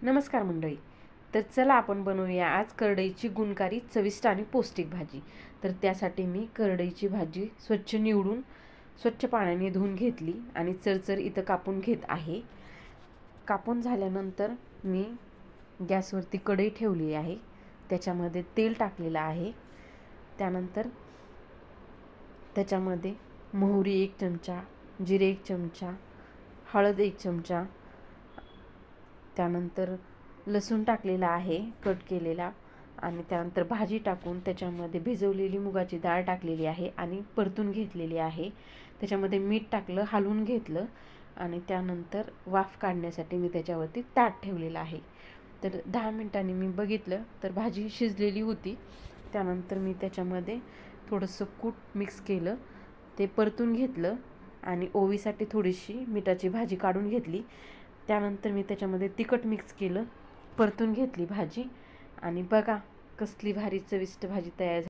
नमस्कार मंडळी. तर चला आपण बनवूया आज करडईची गुणकारी चविष्ट आणि पौष्टिक भाजी. तर त्यासाठी मी करडईची भाजी स्वच्छ निवडून स्वच्छ पाण्याने धुवून घेतली आणि चरचर इथं कापून घेत आहे. कापून झाल्यानंतर मी गॅसवरती कढई ठेवली आहे. त्याच्यामध्ये तेल टाकलेलं आहे. त्यानंतर त्याच्यामध्ये मोहरी 1 चमचा, जिरे 1 चमचा, हळद 1 चमचा, त्यानंतर लसूण टाकलेला आहे कट केलेला, आणि त्यानंतर भाजी टाकून त्याच्यामध्ये भिजवलेली मुगाची डाळ टाकलेली आहे आणि परतून घेतलेली आहे. त्याच्यामध्ये मीठ टाकलं, हलवून घेतलं आणि त्यानंतर वाफ काढण्यासाठी मी त्याच्यावरती ताट ठेवलेलं आहे. तर 10 मिनिटांनी मी बघितलं तर भाजी शिजलेली होती. त्यानंतर मी त्याच्यामध्ये थोडंसं कूट मिक्स केलं, ते परतून घेतलं आणि ओवीसाठी थोडीशी मिठाची भाजी काढून घेतली. त्यानंतर मी त्याच्यामध्ये तिखट मिक्स केलं, परतून घेतली भाजी आणि बघा कसली भारी चविष्ट भाजी तयार झाली.